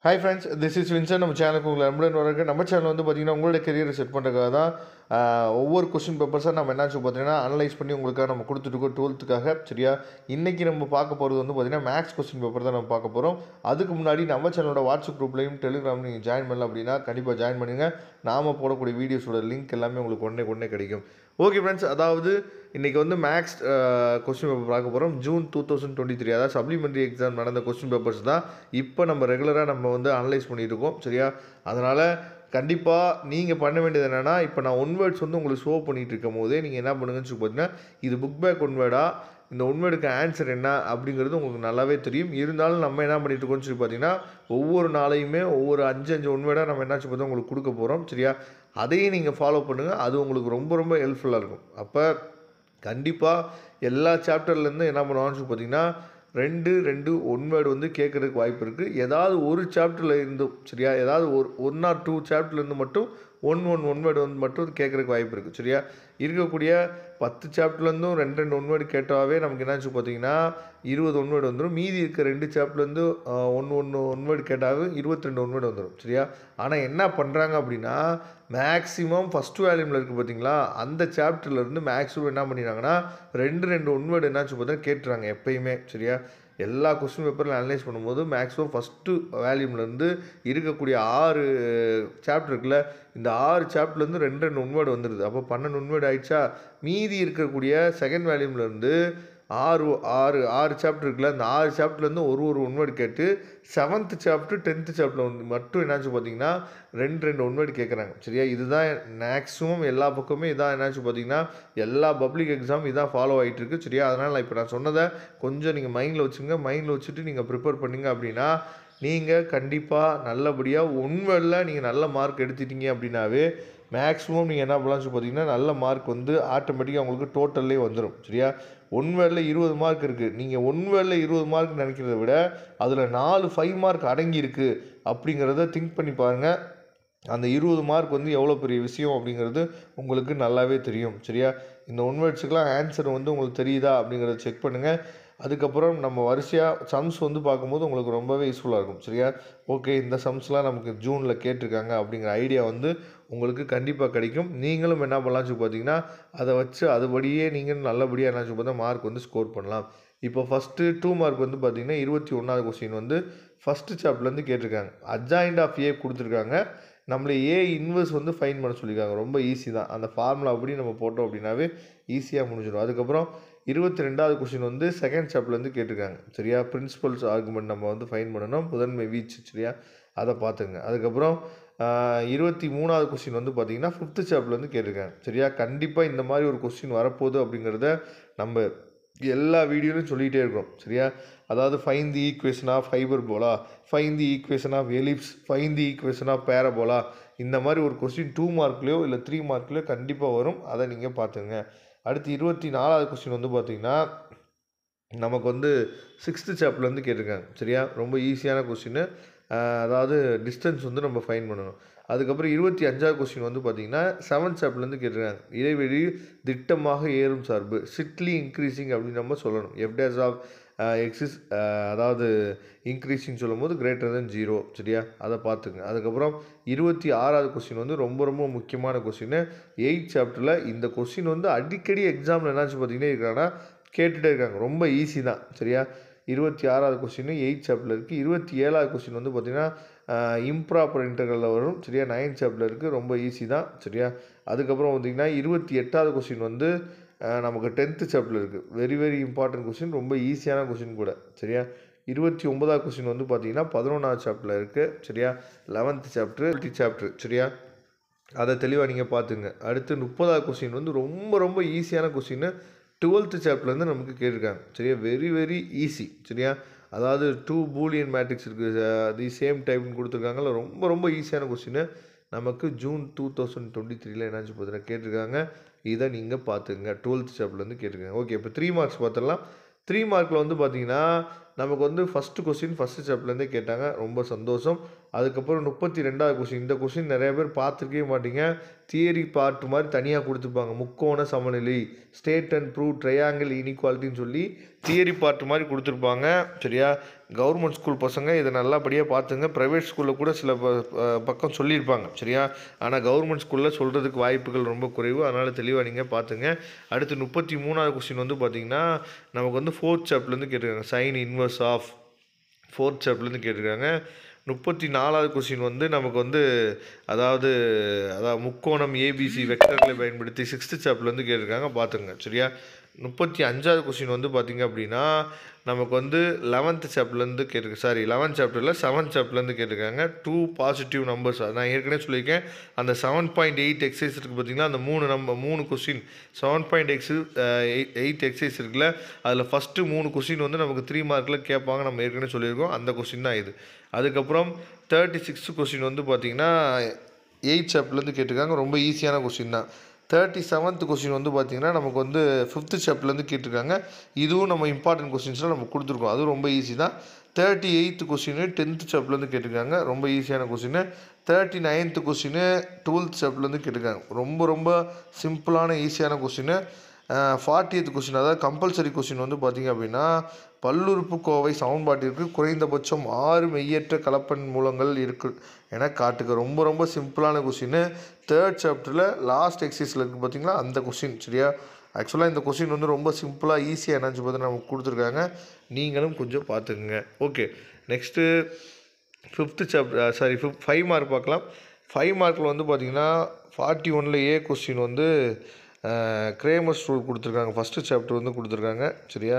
Hi friends, this is Vinson. நம்ம சேனலுக்கு உங்களை அன்புடன் வரக்கு. நம்ம சேனல் வந்து பார்த்திங்கன்னா உங்களோட கெரியரை செட் பண்ணுறதுக்காக தான் ஒவ்வொரு கொஸ்டின் பேப்பர்ஸாக நம்ம என்னாச்சு பார்த்தீங்கன்னா அனலைஸ் பண்ணி உங்களுக்காக நம்ம கொடுத்துட்ருக்கோம் 12th சரியா. இன்றைக்கி நம்ம பார்க்க போகிறது வந்து பார்த்திங்கன்னா மேக்ஸ் கொஸ்டின் பேப்பர் தான் நம்ம பார்க்க போகிறோம். அதுக்கு முன்னாடி நம்ம சேனலோட வாட்ஸ்அப் குரூப்லையும் டெலிகிராம் நீங்கள் ஜாயின் பண்ணலாம் அப்படின்னா கண்டிப்பாக ஜாயின் பண்ணுங்கள். நாம் போடக்கூடிய வீடியோஸோட லிங்க் எல்லாமே உங்களுக்கு உடனே கிடைக்கும். ஓகே ஃப்ரெண்ட்ஸ், அதாவது இன்றைக்கி வந்து மேக்ஸ் கொஸ்டின் பேப்பர் பார்க்க போகிறோம். ஜூன் 2023, அதாவது சப்ளிமெண்ட்ரி எக்ஸாம் நடந்த கொஸ்டின் பேப்பர்ஸ் தான் இப்போ நம்ம ரெகுலராக நம்ம வந்து அனலைஸ் பண்ணிகிட்டு இருக்கோம் சரியா. அதனால் கண்டிப்பாக நீங்கள் பண்ண வேண்டியது என்னென்னா, இப்போ நான் ஒன் வேர்ட்ஸ் வந்து உங்களுக்கு ஷோ பண்ணிகிட்டு இருக்கும் போதே நீங்கள் என்ன பண்ணுங்கன்னு சொல்லி பார்த்தீங்கன்னா, இது புக் பேக் ஒன் வேர்டா, இந்த ஒன் வேர்டுக்கு ஆன்சர் என்ன அப்படிங்கிறது உங்களுக்கு நல்லாவே தெரியும். இருந்தாலும் நம்ம என்ன பண்ணிட்டு இருக்கோம்னு சொல்லி பார்த்தீங்கன்னா, ஒவ்வொரு நாளையுமே ஒவ்வொரு 5 ஒன் வேர்டாக நம்ம என்னாச்சு பார்த்தா உங்களுக்கு கொடுக்க போகிறோம் சரியா. அதையும் நீங்கள் ஃபாலோ பண்ணுங்கள். அது உங்களுக்கு ரொம்ப ஹெல்ப்ஃபுல்லாக இருக்கும். அப்போ கண்டிப்பாக எல்லா சாப்டர்லேருந்து என்ன பண்ணுவாங்கன்னு சொல்லி பார்த்தீங்கன்னா, 2 ஒன் வேர்டு வந்து கேட்குறதுக்கு வாய்ப்பு இருக்குது. ஏதாவது ஒரு சாப்டரில் இருந்தும் சரியா, ஏதாவது ஒன் ஆர் 2 சாப்டர்லேருந்து மட்டும் ஒன் வேர்டு வந்து மட்டும் கேட்குறதுக்கு வாய்ப்பு இருக்குது சரியா. இருக்கக்கூடிய 10 சாப்டர்லேருந்தும் 2 ஒன் வேர்டு கேட்டாவே நமக்கு என்னாச்சு பார்த்தீங்கன்னா 20 ஒன் வேர்டு வந்துடும். மீதி இருக்க 2 சாப்டர்லேருந்து ஒன் வேர்டு கேட்டாவே 22 ஒன் வேர்டு வந்துடும் சரியா. ஆனால் என்ன பண்ணுறாங்க அப்படின்னா, மேக்ஸிமம் ஃபஸ்ட்டு வேல்யூமில் இருக்குது பார்த்தீங்களா, அந்த சாப்டர்லேருந்து மேக்ஸிமம் என்ன பண்ணிடுறாங்கன்னா 2 ஒன் வேர்டு என்னாச்சு பார்த்தா கேட்டுறாங்க எப்பயுமே சரியா. எல்லா கொஸ்டின் பேப்பரில் அனலைஸ் பண்ணும்போது மேக்ஸிமம் ஃபஸ்ட்டு வேல்யூம்லேருந்து இருக்கக்கூடிய 6 சாப்டர் இருக்குல்ல, இந்த 6 சாப்டர்லேருந்து 2 ஒன் வேர்டு வந்துடுது. அப்போ 12 ஒன் வேர்டு ஆயிடுச்சா. மீதி இருக்கக்கூடிய செகண்ட் வேல்யூம்லேருந்து 6 சாப்டர் இருக்குல்ல, அந்த 6 சாப்டர்லேருந்து ஒரு ஒன் வேர்டு கேட்டு 7th சாப்டர் 10th சாப்டர் வந்து மட்டும் என்னாச்சு பார்த்தீங்கன்னா 2 ஒன் வேர்டு கேட்குறாங்க சரியா. இதுதான் மேக்ஸிமம் எல்லா பக்கமே இதான் என்னாச்சு பார்த்தீங்கன்னா எல்லா பப்ளிக் எக்ஸாம் இதான் ஃபாலோ ஆகிட்டு இருக்கு சரியா. அதனால் இப்போ நான் சொன்னதை கொஞ்சம் நீங்கள் மைண்டில் வச்சுங்க. மைண்டில் வச்சுட்டு நீங்கள் ப்ரிப்பேர் பண்ணிங்க அப்படின்னா நீங்கள் கண்டிப்பாக நல்லபடியாக ஒன் வேர்டில் நீங்கள் நல்ல மார்க் எடுத்துட்டீங்க அப்படின்னாவே மேக்ஸிமம் நீங்கள் என்ன பண்ணலாம்னு சொல்லி பார்த்தீங்கன்னா நல்ல மார்க் வந்து ஆட்டோமேட்டிக்காக உங்களுக்கு டோட்டல்லே வந்துடும் சரியா. ஒன் வேர்டில் 20 மார்க் இருக்குது. நீங்கள் ஒன் வேர்டில் 20 மார்க் நினைக்கிறத விட அதில் 5 மார்க் அடங்கியிருக்கு அப்படிங்கிறத திங்க் பண்ணி பாருங்கள். அந்த 20 மார்க் வந்து எவ்வளோ பெரிய விஷயம் அப்படிங்கிறது உங்களுக்கு நல்லாவே தெரியும் சரியா. இந்த ஒன் வேர்ட்ஸுக்கெலாம் ஆன்சர் வந்து உங்களுக்கு தெரியுதா அப்படிங்கிறத செக் பண்ணுங்கள். அதுக்கப்புறம் நம்ம வரிசையாக சம்ஸ் வந்து பார்க்கும்போது உங்களுக்கு ரொம்பவே யூஸ்ஃபுல்லாக இருக்கும் சரியா. ஓகே, இந்த சம்ஸ்லாம் நமக்கு ஜூனில் கேட்டிருக்காங்க அப்படிங்கிற ஐடியா வந்து உங்களுக்கு கண்டிப்பாக கிடைக்கும். நீங்களும் என்ன பண்ணலாம்னு சொல்லி பார்த்தீங்கன்னா, அதை வச்சு அதுபடியே நீங்கள் நல்லபடியாக என்ன சொல்லி பார்த்தா மார்க் வந்து ஸ்கோர் பண்ணலாம். இப்போ ஃபஸ்ட்டு 2 மார்க் வந்து பார்த்தீங்கன்னா 21வது கொஸ்டின் வந்து ஃபஸ்ட்டு சாப்டர்லேருந்து கேட்டிருக்காங்க. அட்ஜாயிண்ட் ஆஃப் ஏ கொடுத்துருக்காங்க. நம்மளை ஏ இன்வெர்ஸ் வந்து ஃபைன் பண்ண சொல்லியிருக்காங்க. ரொம்ப ஈஸி தான். அந்த ஃபார்முலா அப்படி நம்ம போட்டோம் அப்படின்னாவே ஈஸியாக முடிஞ்சிடும். அதுக்கப்புறம் 22வது கொஸ்டின் வந்து செகண்ட் சாப்டர்லேருந்து கேட்டிருக்காங்க சரியா. பிரின்சிபல்ஸ் ஆர்குமெண்ட் நம்ம வந்து ஃபைன் பண்ணணும், முதன்மை வீச்சு சரியா, அதை பார்த்துங்க. அதுக்கப்புறம் 23வது கொஸ்டின் வந்து பார்த்திங்கன்னா 5th சாப்டர்லேருந்து கேட்டிருக்காங்க சரியா. கண்டிப்பாக இந்த மாதிரி ஒரு கொஸ்டின் வரப்போகுது அப்படிங்கிறத நம்ம எல்லா வீடியோலையும் சொல்லிகிட்டே இருக்கிறோம் சரியா. அதாவது find the equation of hyperbola, find the equation of ellipse, find the equation of parabola, இந்த மாதிரி ஒரு கொஸ்டின் 2 மார்க்லேயோ இல்லை 3 மார்க்லேயோ கண்டிப்பாக வரும். அதை நீங்கள் பார்த்துங்க. அடுத்து 24வது கொஸ்டின் வந்து பார்த்திங்கன்னா நமக்கு வந்து 6th சாப்டர்லேருந்து கேட்டிருக்காங்க சரியா. ரொம்ப ஈஸியான கொஸ்டின். அதாவது டிஸ்டன்ஸ் வந்து நம்ம ஃபைன் பண்ணணும். அதுக்கப்புறம் 25வது கொஸ்டின் வந்து பார்த்திங்கன்னா 7th சாப்டர்லேருந்து கேட்டிருக்காங்க. இடைவெளி திட்டமாக ஏறும் சார்பு, சிட்லி இன்க்ரீசிங் அப்படின்னு நம்ம சொல்லணும். எஃப் டேஸ் ஆஃப் எக்ஸிஸ், அதாவது இன்க்ரீசிங் சொல்லும் போது கிரேட்டர் தென் 0 சரியா, அதை பார்த்துங்க. அதுக்கப்புறம் 26வது கொஸ்டின் வந்து ரொம்ப முக்கியமான கொஸ்டின் 8th சாப்டரில். இந்த கொஸ்டின் வந்து அடிக்கடி எக்ஸாமில் என்னாச்சு பார்த்தீங்கன்னா இருக்காங்கன்னா கேட்டுகிட்டே இருக்காங்க. ரொம்ப ஈஸி தான் சரியா. 26வது கொஸ்டின் 8th சாப்டரில் இருக்குது. 27வது கொஸ்டின் வந்து பார்த்திங்கன்னா இம்ப்ராப்பர் இன்டர்கலில் வரும் சரியா. 9th சாப்டரில் இருக்குது. ரொம்ப ஈஸி தான் சரியா. அதுக்கப்புறம் பார்த்திங்கன்னா 28வது கொஸ்டின் வந்து நமக்கு 10th சாப்டரில் இருக்குது. வெரி இம்பார்ட்டன்ட் கொஸ்டின், ரொம்ப ஈஸியான கொஸ்டின் கூட சரியா. 29வது கொஸ்டின் வந்து பார்த்திங்கன்னா 11வது சாப்டரில் இருக்குது சரியா. 11th சாப்டர் சரியா, அதை தெளிவாக நீங்கள் பார்த்துங்க. அடுத்து 30வது கொஸ்டின் வந்து ரொம்ப ஈஸியான கொஸ்டின் 12th சாப்டர்லேருந்து நமக்கு கேட்டிருக்காங்க சரியா. வெரி ஈஸி சரியா. அதாவது 2 பூலியன் மேட்ரிக்ஸ் இருக்குது, தி சேம் டைப்னு கொடுத்துருக்காங்கல்ல. ரொம்ப ஈஸியான கொஸ்டின் நமக்கு ஜூன் 2023 என்னாச்சு பார்த்தீங்கன்னா கேட்டிருக்காங்க. இதை நீங்கள் பார்த்துங்க. 12th சாப்டர்லேருந்து கேட்டிருக்காங்க. ஓகே, இப்போ 3 மார்க்ஸ் பார்த்துடலாம். 3 மார்க்கில் வந்து பார்த்தீங்கன்னா நமக்கு வந்து ஃபஸ்ட்டு கொஸ்டின் ஃபஸ்ட்டு சாப்டர்லேருந்தே கேட்டாங்க. ரொம்ப சந்தோஷம். அதுக்கப்புறம் 32வது கொஸ்டின். இந்த கொஸ்டின் நிறைய பேர் பார்த்துருக்கவே மாட்டீங்க. தியரி பார்ட் மாதிரி தனியாக கொடுத்துருப்பாங்க. முக்கோண சமநிலை, ஸ்டேட் அண்ட் ப்ரூவ் ட்ரையாங்கிள் இன்இக்வாலிட்டின்னு சொல்லி தியரி பார்ட் மாதிரி கொடுத்துருப்பாங்க. சரியா? கவர்மெண்ட் ஸ்கூல் பசங்க இதை நல்லபடியாக பார்த்துங்க. ப்ரைவேட் ஸ்கூலில் கூட சில பக்கம் சொல்லியிருப்பாங்க. சரியா? ஆனால் கவர்மெண்ட் ஸ்கூலில் சொல்கிறதுக்கு வாய்ப்புகள் ரொம்ப குறைவு. அதனால் தெளிவாக நீங்கள் பார்த்துங்க. அடுத்து 33வது கொஸ்டின் வந்து பார்த்திங்கன்னா நமக்கு வந்து 4th சாப்டர்லேருந்து கேட்டிருக்காங்க. சைன் இன்வர்ஸ் ஆஃப் 4th சாப்டர்லேருந்து கேட்டிருக்காங்க. 34வது கொஸ்டின் வந்து நமக்கு வந்து அதாவது முக்கோணம் ஏபிசி வெக்டர்களை பயன்படுத்தி 6th சாப்டர்லேருந்து கேட்டிருக்காங்க. பார்த்துங்க. சரியா? 35வது கொஸ்டின் வந்து பார்த்திங்க அப்படின்னா நமக்கு வந்து 11th சாப்டர்லேருந்து கேட்டிருக்கு. 11th சாப்டரில் 7th சாப்டர்லேருந்து கேட்டிருக்காங்க. 2 பாசிட்டிவ் நம்பர்ஸ். நான் ஏற்கனவே சொல்லியிருக்கேன். அந்த 7.8 எக்ஸசைஸ் இருக்குது பார்த்திங்களா, அந்த 3 கொஸ்டின் 7.8 எக்ஸசைஸ் இருக்குல்ல, அதில் ஃபஸ்ட்டு 3 கொஸ்டின் வந்து நமக்கு 3 மார்க்கில் கேட்பாங்க. நம்ம ஏற்கனவே சொல்லியிருக்கோம். அந்த கொஸ்டின் தான் இது. அதுக்கப்புறம் 36th கொஸ்டின் வந்து பார்த்திங்கன்னா 8th சாப்டர்லேருந்து கேட்டிருக்காங்க. ரொம்ப ஈஸியான கொஸ்டின் தான். 37th கொஸ்டின் வந்து பார்த்திங்கன்னா நமக்கு வந்து 5th சாப்டர்லேருந்து கேட்டிருக்காங்க. இதுவும் நம்ம இம்பார்ட்டன்ட் கொஸ்டின்ஸில் நம்ம கொடுத்துருக்கோம். அதுவும் ரொம்ப ஈஸி தான். 38th கொஸ்டின் 10th சாப்டர்லேருந்து கேட்டிருக்காங்க. ரொம்ப ஈஸியான கொஸ்டின். 39th கொஸ்டின் 12th சாப்டர்லேருந்து கேட்டிருக்காங்க. ரொம்ப ரொம்ப சிம்பிளான ஈஸியான கொஸ்டின். 40th கொஸ்டின் அதாவது கம்பல்சரி கொஸ்டின் வந்து பார்த்திங்க அப்படின்னா பல்லுறுப்புக்கோவை சமன்பாட்டிற்கு குறைந்தபட்சம் 6 மெய்யற்ற கலப்பெண் மூலங்கள் இருக்கு என காட்டுக. ரொம்ப ரொம்ப சிம்பிளான கொஸ்டின். 3rd சாப்டரில் லாஸ்ட் எக்ஸசைஸில் இருக்குது பார்த்திங்களா, அந்த கொஸ்டின். சரியா? ஆக்சுவலாக இந்த கொஸ்டின் வந்து ரொம்ப சிம்பிளாக ஈஸியாக என்னன்னு பார்த்து நமக்கு கொடுத்துருக்காங்க. நீங்களும் கொஞ்சம் பார்த்துக்குங்க. Okay, next 5th chapter 5 mark பார்க்கலாம். 5 மார்க்கில் வந்து பார்த்திங்கன்னா 41ல் ஏ கொஸ்டின் வந்து கிரேமர்ஸ் ரூல் கொடுத்துருக்காங்க. ஃபஸ்ட்டு சாப்டர் வந்து கொடுத்துருக்காங்க. சரியா?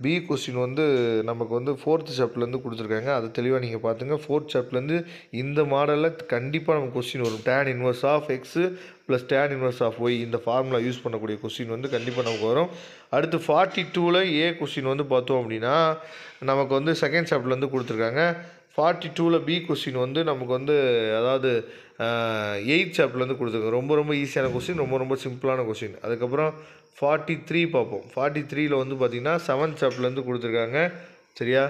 பி கொஸ்டின் வந்து நமக்கு வந்து 4th சாப்டர்லேருந்து கொடுத்துருக்காங்க. அது தெளிவாக நீங்கள் பார்த்துங்க. 4th சாப்டர்லேருந்து இந்த மாடலில் கண்டிப்பாக நமக்கு கொஸ்டின் வரும். tan inverse of x plus tan inverse of y, இந்த ஃபார்முலா யூஸ் பண்ணக்கூடிய கொஸ்டின் வந்து கண்டிப்பாக நமக்கு வரும். அடுத்து 42ல் ஏ கொஸ்டின் வந்து பார்த்தோம் அப்படின்னா நமக்கு வந்து 2nd சாப்டர்லேருந்து கொடுத்துருக்காங்க. 42ல் பி கொஸ்டின் வந்து நமக்கு வந்து அதாவது 8th சாப்டர்லேருந்து கொடுத்துருக்காங்க. ரொம்ப ரொம்ப ஈஸியான கொஸ்டின், ரொம்ப ரொம்ப சிம்பிளான கொஸ்டின். அதுக்கப்புறம் 43 பார்ப்போம். 43ல் வந்து பார்த்திங்கன்னா 7th சாப்டர்லேருந்து கொடுத்துருக்காங்க. சரியா?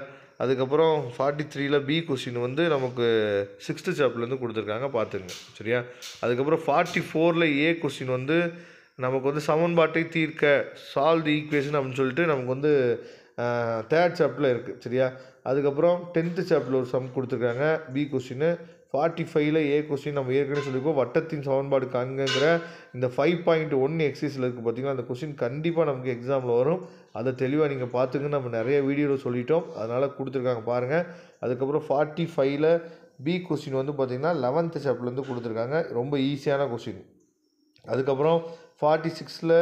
அதுக்கப்புறம் 43ல் பி கொஸ்டின் வந்து நமக்கு 6th சாப்டர்லேருந்து கொடுத்துருக்காங்க. பார்த்துங்க. சரியா? அதுக்கப்புறம் 44ல் ஏ கொஸ்டின் வந்து நமக்கு வந்து சமன்பாட்டை தீர்க்க சால்வ் தி ஈக்குவேஷன் அப்படின்னு சொல்லிட்டு நமக்கு வந்து 3rd சாப்டரில் இருக்குது. சரியா? அதுக்கப்புறம் 10th சாப்டரில் ஒரு சம் கொடுத்துருக்காங்க. B question. 45ல் ஏ கொஸ்டின் நம்ம ஏற்கனவே சொல்லியிருக்கோம். வட்டத்தின் சமன்பாடு காண்கிற இந்த 5.1 எக்ஸசைஸில் இருக்குது பார்த்திங்கன்னா, அந்த கொஸ்டின் கண்டிப்பாக நமக்கு எக்ஸாமில் வரும். அதை தெளிவாக நீங்கள் பார்த்துங்க. நம்ம நிறைய வீடியோவில் சொல்லிட்டோம், அதனால் கொடுத்துருக்காங்க பாருங்கள். அதுக்கப்புறம் 45ல் பி கொஸ்டின் வந்து பார்த்திங்கன்னா 11th சாப்டர்லேருந்து கொடுத்துருக்காங்க. ரொம்ப ஈஸியான கொஸ்டின். அதுக்கப்புறம் 46ல்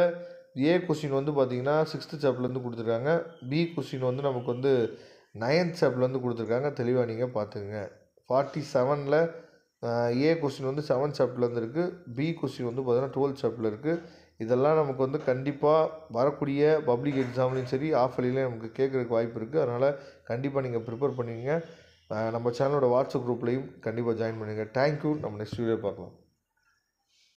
ஏ கொஸ்டின் வந்து பார்த்திங்கன்னா 6th சாப்டர்லேருந்து கொடுத்துருக்காங்க. பி கொஸ்டின் வந்து நமக்கு வந்து 9th சாப்டர்லேருந்து கொடுத்துருக்காங்க. தெளிவாக நீங்கள் பார்த்துக்குங்க. 47ல் ஏ கொஸ்டின் வந்து 7th சாப்டர்லேருந்து இருக்குது. பி கொஸ்டின் வந்து பார்த்தீங்கன்னா 12th சாப்டரில் இருக்குது. இதெல்லாம் நமக்கு வந்து கண்டிப்பாக வரக்கூடிய பப்ளிக் எக்ஸாம்லேயும் சரி, ஆஃப் இயர்லியும் நமக்கு கேட்குறதுக்கு வாய்ப்பு இருக்குது. அதனால் கண்டிப்பாக நீங்கள் ப்ரிப்பேர் பண்ணிக்கங்க. நம்ம சேனலோட வாட்ஸ்அப் குரூப்லேயும் கண்டிப்பாக ஜாயின் பண்ணுங்கள். தேங்க்யூ. நம்ம நெக்ஸ்ட் வீடியோ பார்க்கலாம்.